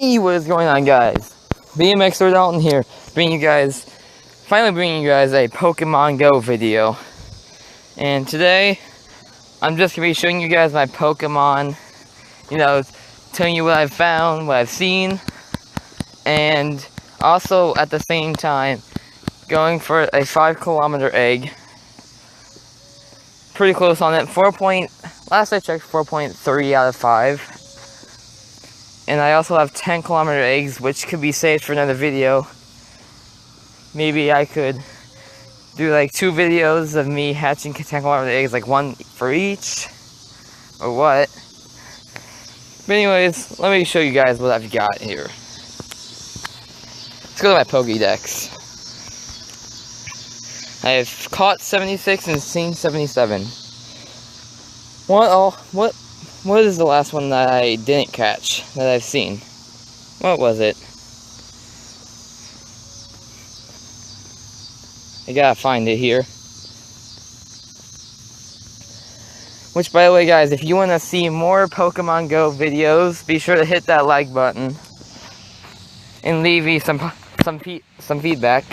Hey, what is going on, guys? BMXer Dalton here, finally bringing you guys a Pokemon Go video. And today, I'm just going to be showing you guys my Pokemon, telling you what I've found, what I've seen, and also at the same time, going for a 5-kilometer egg. Pretty close on it. Last I checked, 4.3 out of 5. And I also have 10-kilometer eggs, which could be saved for another video. Maybe I could do like 2 videos of me hatching 10-kilometer eggs, like one for each, or what. But anyways, let me show you guys what I've got here. Let's go to my Pokédex. I have caught 76 and seen 77. What is the last one that I didn't catch, that I've seen? What was it? I gotta find it here. Which, by the way, guys, if you want to see more Pokemon Go videos, be sure to hit that like button. And leave me some feedback.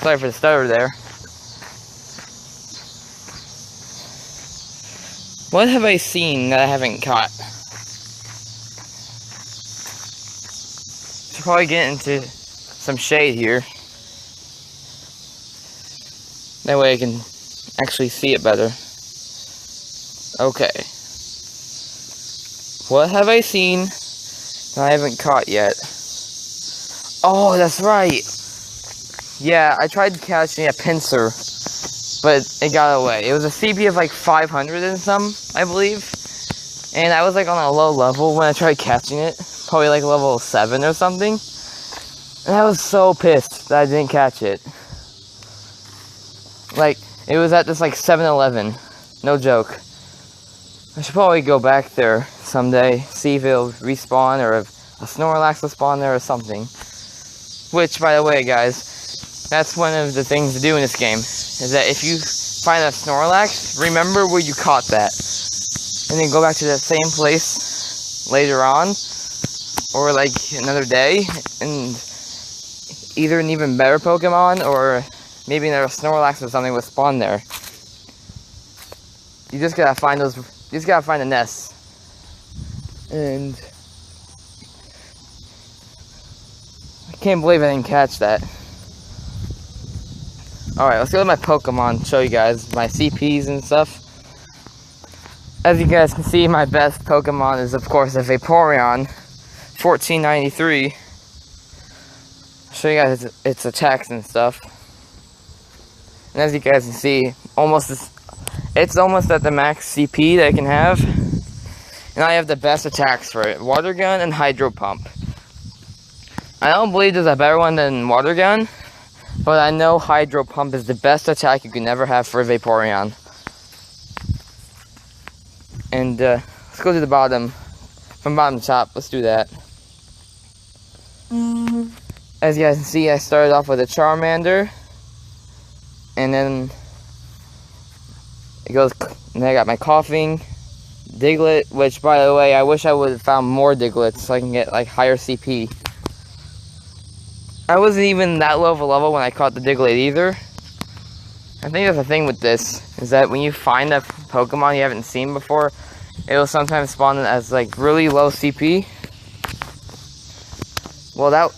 Sorry for the stutter there. What have I seen that I haven't caught? Should probably get into some shade here. That way I can actually see it better. Okay. What have I seen that I haven't caught yet? Oh, that's right. Yeah, I tried catching a pincer, but it got away. It was a CP of like 500 and some, I believe. And I was like on a low level when I tried catching it. Probably like level 7 or something. And I was so pissed that I didn't catch it. Like, it was at this like 7-Eleven. No joke. I should probably go back there someday. See if it'll respawn or if a Snorlax will spawn there or something. Which, by the way, guys, that's one of the things to do in this game, is that if you find a Snorlax, remember where you caught that. And then go back to that same place later on, or like another day, and either an even better Pokemon, or maybe another Snorlax or something will spawn there. You just gotta find those, you just gotta find the nests. And I can't believe I didn't catch that. Alright, let's go to my Pokemon, show you guys my CPs and stuff. As you guys can see, my best Pokemon is, of course, a Vaporeon, 1493. Show you guys its attacks and stuff. And as you guys can see, it's almost at the max CP that I can have. And I have the best attacks for it, Water Gun and Hydro Pump. I don't believe there's a better one than Water Gun, but I know Hydro Pump is the best attack you can ever have for a Vaporeon. And let's go to the bottom, from bottom to top. Let's do that. As you guys can see, I started off with a Charmander, and then and then I got my Coughing, Diglett, which, by the way, I wish I would have found more Diglets so I can get like higher CP. I wasn't even that low of a level when I caught the Diglett either. I think that's the thing with this, is that when you find a Pokemon you haven't seen before, it will sometimes spawn as like really low CP. Well, that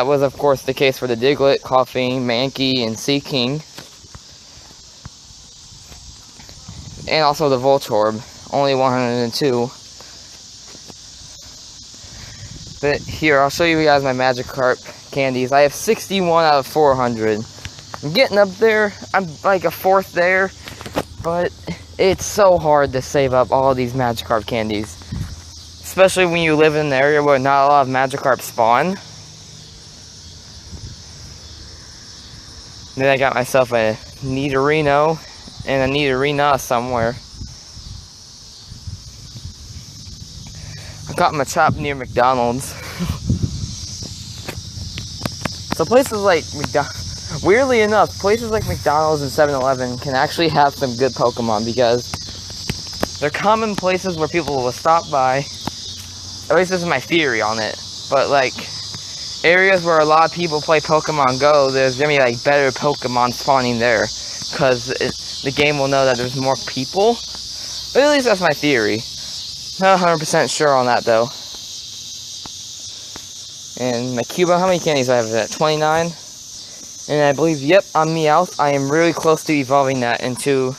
was of course the case for the Diglett, Coughing, Mankey, and Seaking. And also the Voltorb, only 102. But here, I'll show you guys my Magikarp candies. I have 61 out of 400. I'm getting up there. I'm like a 4th there. But it's so hard to save up all of these Magikarp candies. Especially when you live in an area where not a lot of Magikarp spawn. Then I got myself a Nidorino and a Nidorina somewhere. I caught Machop near McDonald's. So places like weirdly enough, places like McDonald's and 7-Eleven can actually have some good Pokemon because they're common places where people will stop by at least this is my theory on it, but like areas where a lot of people play Pokemon Go, there's gonna be like better Pokemon spawning there, because the game will know that there's more people. But at least that's my theory. Not 100% sure on that though. And my Cubo, how many candies do I have? Is that 29? And I believe, yep, on Meowth, I am really close to evolving that into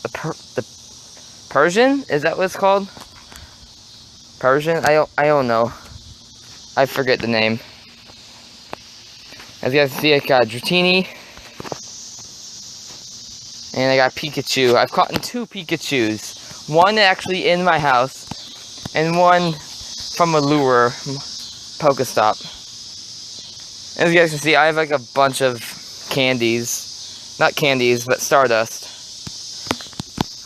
the Persian? Is that what it's called? Persian? I don't know. I forget the name. As you guys can see, I got Dratini. And I got Pikachu. I've caught 2 Pikachus. One actually in my house. And one from a lure Pokestop. As you guys can see, I have like a bunch of candies. Not candies, but Stardust.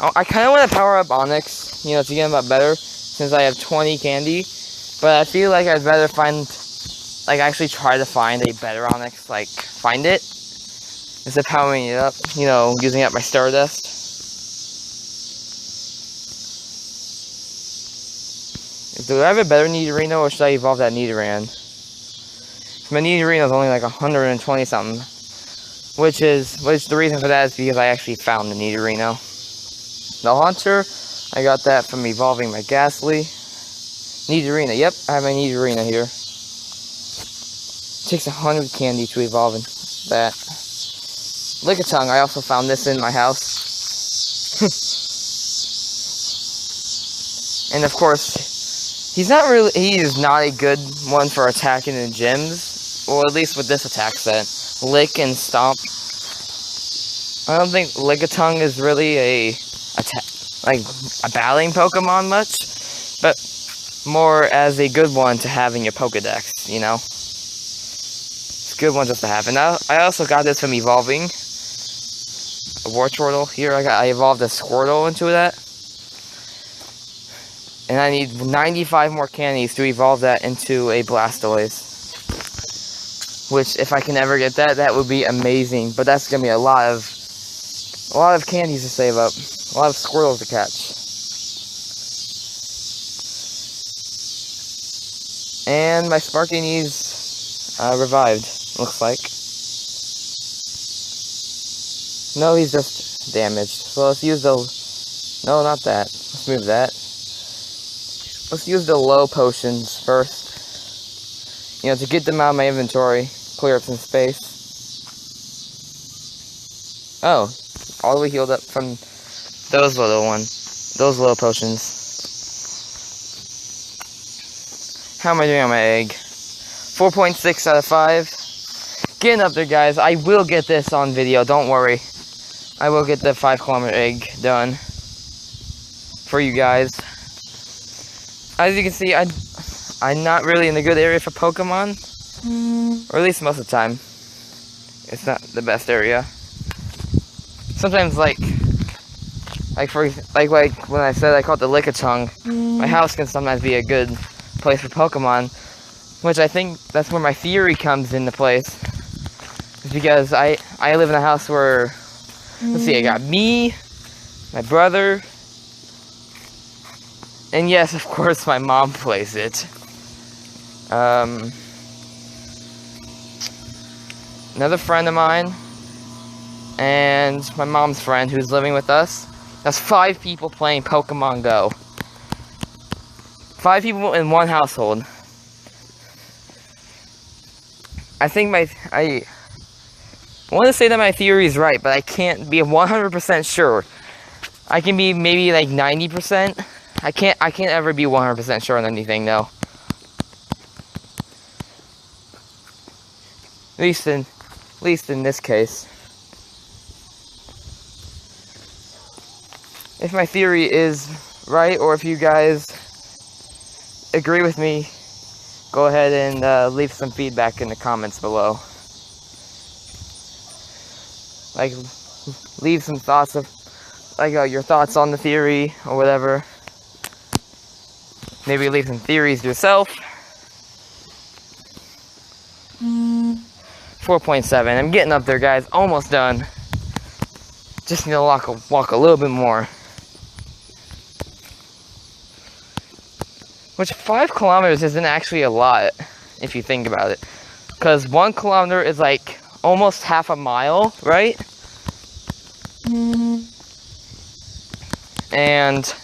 I kind of want to power up Onyx, you know, to get him up better, since I have 20 candy. But I feel like I'd better find, like, actually try to find a better Onyx, like, find it, instead of powering it up, you know, using up my Stardust. Do I have a better Nidorino, or should I evolve that Nidoran? My Nidorino is only like 120 something, which the reason for that is because I actually found the Nidorino. The Haunter, I got that from evolving my Ghastly. Nidorino, yep, I have my Nidorino here. It takes 100 candy to evolve in that. Lickitung, I also found this in my house. And of course, he is not a good one for attacking in gyms, or at least with this attack set. Lick and Stomp. I don't think Lickitung is really a battling Pokemon much, but more as a good one to have in your Pokedex, you know? It's a good one just to have. And I also got this from evolving a Wartortle. Here I evolved a Squirtle into that. And I need 95 more candies to evolve that into a Blastoise. Which, if I can ever get that, that would be amazing. But that's gonna be a lot of candies to save up. A lot of Squirtles to catch. And my Sparky's revived, looks like. No, he's just damaged. So let's use the... No, not that. Let's move that. Let's use the low potions first. You know, to get them out of my inventory. Clear up some space. Oh, all the way healed up from those low potions. How am I doing on my egg? 4.6 out of 5. Getting up there, guys. I will get this on video, don't worry. I will get the 5-kilometer egg done for you guys. As you can see, I'm not really in a good area for Pokemon. Or at least most of the time. It's not the best area. Sometimes, like when I said I caught the Lickitung, my house can sometimes be a good place for Pokemon, which I think that's where my theory comes into place. It's because I live in a house where, let's see, I got me, my brother, and yes, of course, my mom plays it. Another friend of mine, and my mom's friend who's living with us. That's 5 people playing Pokemon Go. 5 people in one household. I think I want to say that my theory is right, but I can't be 100% sure. I can be maybe like 90%. I can't ever be 100% sure on anything, no. At least in this case. If my theory is right, or if you guys agree with me, go ahead and leave some feedback in the comments below. Like, leave some thoughts of, like, your thoughts on the theory, or whatever. Maybe leave some theories yourself. 4.7. I'm getting up there, guys. Almost done. Just need to walk a little bit more. Which 5 kilometers isn't actually a lot, if you think about it. Because 1 kilometer is like almost half a mile, right? And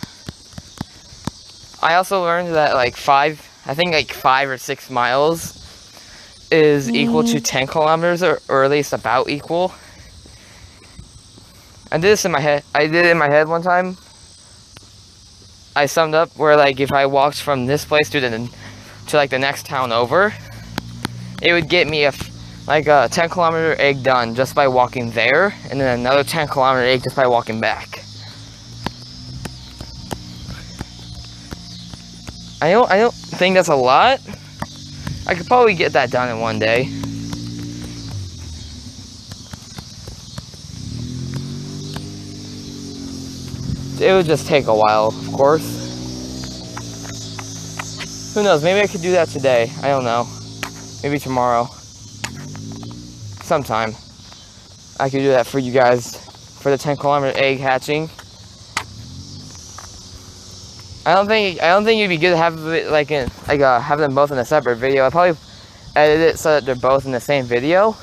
I also learned that like 5 or 6 miles is equal to 10 kilometers, or at least about equal. I did this in my head. I did it in my head one time. I summed up where like if I walked from this place to like the next town over, it would get me a 10 kilometer egg done just by walking there, and then another 10 kilometer egg just by walking back. I don't think that's a lot. I could probably get that done in one day. It would just take a while, of course. Who knows, maybe I could do that today. I don't know. Maybe tomorrow. Sometime. I could do that for you guys for the 10 kilometer egg hatching. I don't think it'd be good to have it have them both in a separate video. I'll probably edit it so that they're both in the same video.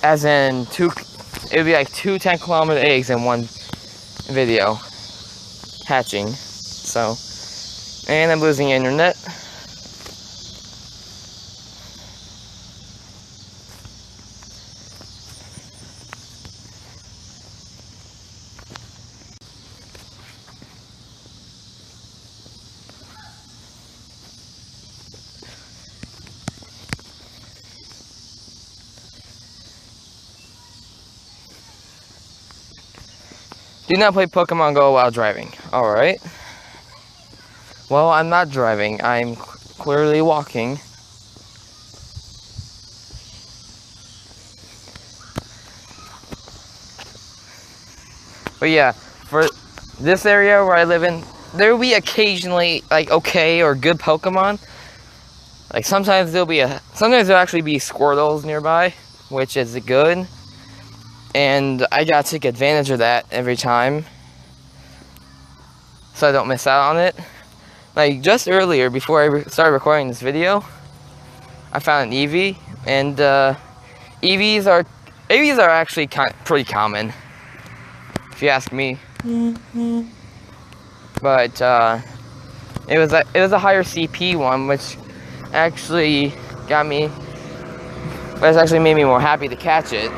As in it would be like 2 10 kilometer eggs in one video hatching. So, and I'm losing internet. Do not play Pokemon Go while driving. Alright. Well, I'm not driving. I'm clearly walking. But yeah, for this area where I live in, there will be occasionally, like, okay or good Pokemon. Like, sometimes there'll actually be Squirtles nearby, which is good. And I gotta take advantage of that every time, so I don't miss out on it. Like, just earlier, before I started recording this video, I found an Eevee, and EVs are actually pretty common, if you ask me. But it was a higher CP one, which actually made me more happy to catch it.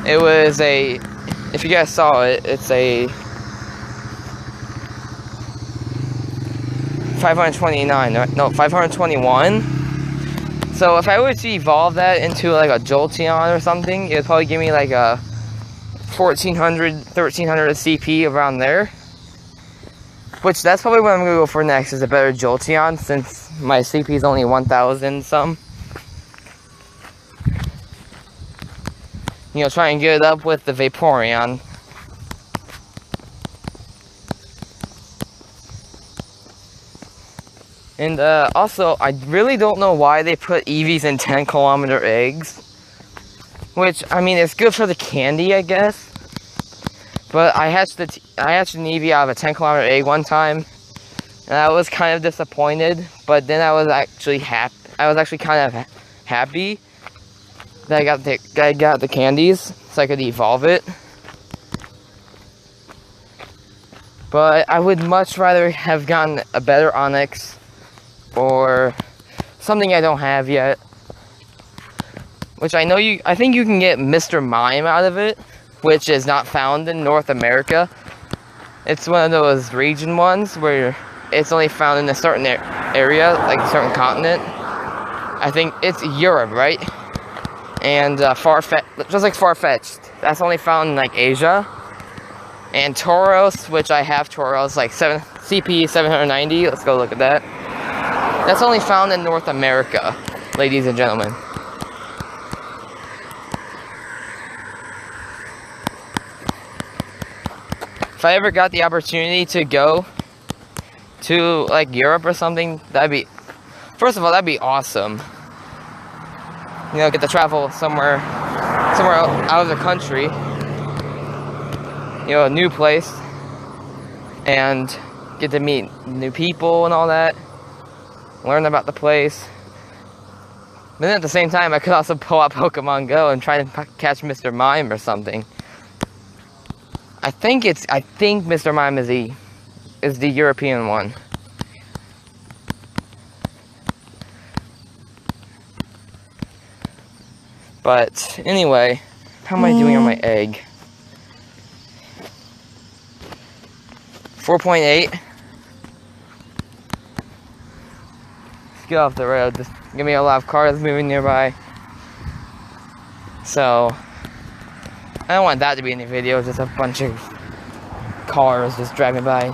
It was if you guys saw it, it's a 521. So if I were to evolve that into like a Jolteon or something, it would probably give me like a 1400, 1300 CP around there. Which that's probably what I'm gonna go for next, is a better Jolteon, since my CP is only 1000 some. You know, try and get it up with the Vaporeon. And also, I really don't know why they put Eevees in 10 kilometer eggs. Which, I mean, it's good for the candy, I guess. But I hatched an Eevee out of a 10 kilometer egg one time, and I was kind of disappointed. But then I was actually kind of happy that I got the candies, so I could evolve it. But I would much rather have gotten a better Onyx, or something I don't have yet. Which I think you can get Mr. Mime out of it, which is not found in North America. It's one of those region ones where it's only found in a certain area, like a certain continent. I think it's Europe, right? And just like Farfetch'd, that's only found in like Asia. And Tauros, which I have Tauros, like CP 790. Let's go look at that. That's only found in North America, ladies and gentlemen. If I ever got the opportunity to go to like Europe or something, first of all, that'd be awesome. You know, get to travel somewhere out of the country. You know, a new place. and get to meet new people and all that, learn about the place. But then at the same time, I could also pull out Pokemon Go and try to catch Mr. Mime or something. I think Mr. Mime is the European one. But anyway, how am I doing on my egg? 4.8. Let's get off the road. There's gonna be a lot of cars moving nearby. So I don't want that to be in the video, just a bunch of cars just driving by.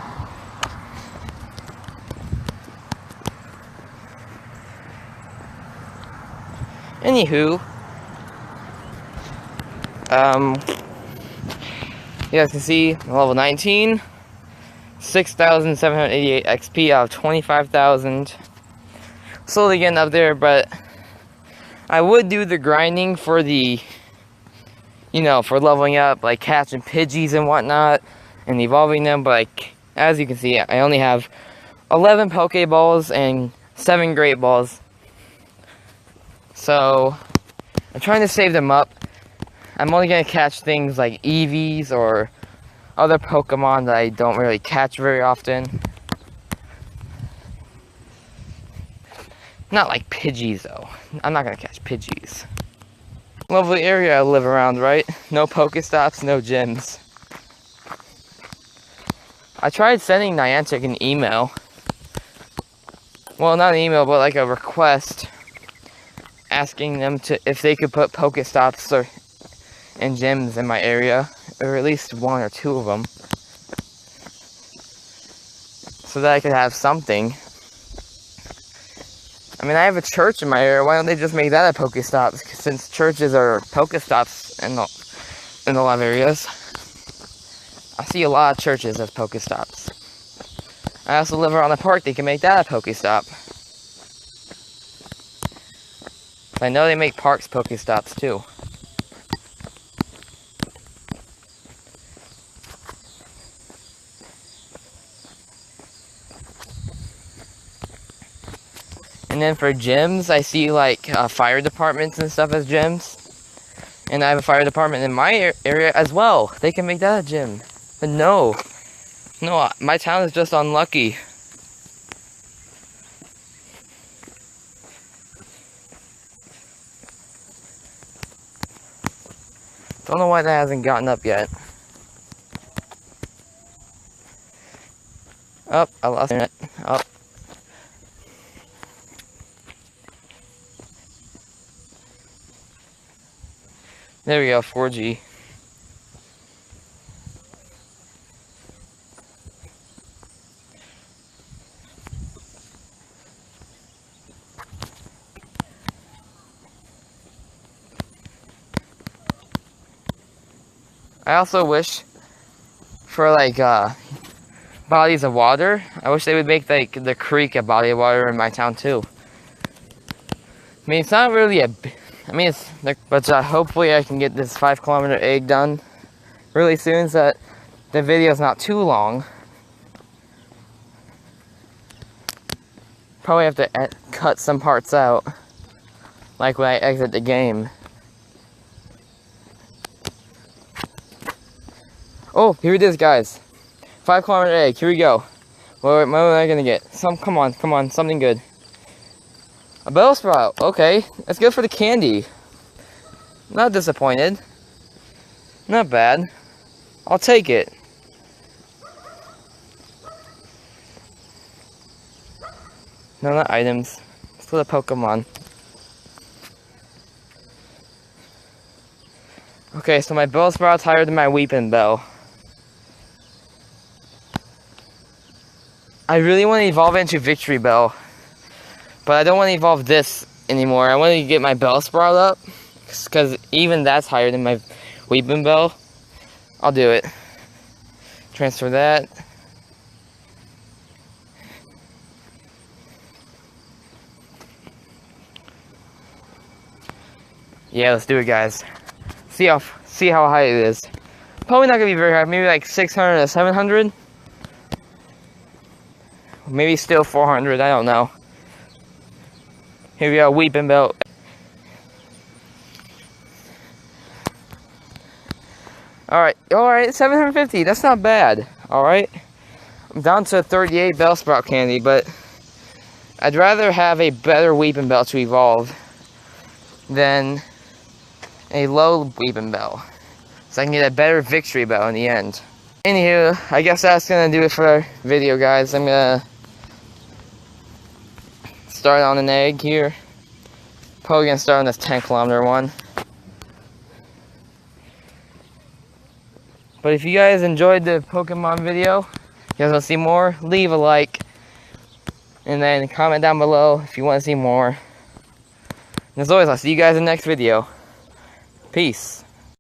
Anywho, you guys can see level 19, 6,788 XP out of 25,000. Slowly getting up there, but I would do the grinding for the, you know, for leveling up, like catching Pidgeys and whatnot, and evolving them, but like, as you can see, I only have 11 Pokeballs and 7 Great Balls. So, I'm trying to save them up. I'm only going to catch things like Eevees or other Pokemon that I don't really catch very often. Not like Pidgeys, though. I'm not going to catch Pidgeys. Lovely area I live around, right? No Pokestops, no gyms. I tried sending Niantic an email. Well, not an email, but like a request, asking them if they could put Pokestops and gyms in my area, or at least 1 or 2 of them, so that I could have something. I mean, I have a church in my area. Why don't they just make that a Pokestop? Since churches are Pokestops in a lot of areas. I see a lot of churches as Pokestops. I also live around a park. They can make that a Pokestop. I know they make parks Pokestops too. And then for gyms, I see like fire departments and stuff as gyms. And I have a fire department in my area as well. They can make that a gym. But no, my town is just unlucky. Don't know why that hasn't gotten up yet. Oh, I lost it. Oh. There we go, 4G. I also wish for like bodies of water. I wish they would make like the creek a body of water in my town too. I mean, it's not really but hopefully I can get this 5-kilometer egg done really soon so that the video is not too long. Probably have to cut some parts out, like when I exit the game. Oh, here it is, guys. 5-kilometer egg. Here we go. What am I gonna get? Come on, something good. A Bellsprout. Okay, that's good for the candy. Not disappointed. Not bad. I'll take it. No, not items. It's for the Pokemon. Okay, so my Bellsprout's higher than my Weeping Bell. I really want to evolve it into VICTREEBELL, but I don't want to evolve this anymore. I want to get my Bellsprout up, because even that's higher than my Weeping Bell. I'll do it. Transfer that. Yeah, let's do it, guys. See how high it is. Probably not gonna be very high. Maybe like 600 to 700. Maybe still 400, I don't know. Here we go, Weeping Bell. Alright, 750, that's not bad. Alright. I'm down to 38 Bellsprout candy, but I'd rather have a better Weeping Bell to evolve than a low Weeping Bell. So I can get a better Victreebell in the end. Anywho, I guess that's gonna do it for our video, guys. I'm gonna start on an egg here. Probably gonna start on this 10-kilometer one. But if you guys enjoyed the Pokemon video, you guys want to see more, leave a like. And then comment down below if you want to see more. And as always, I'll see you guys in the next video. Peace.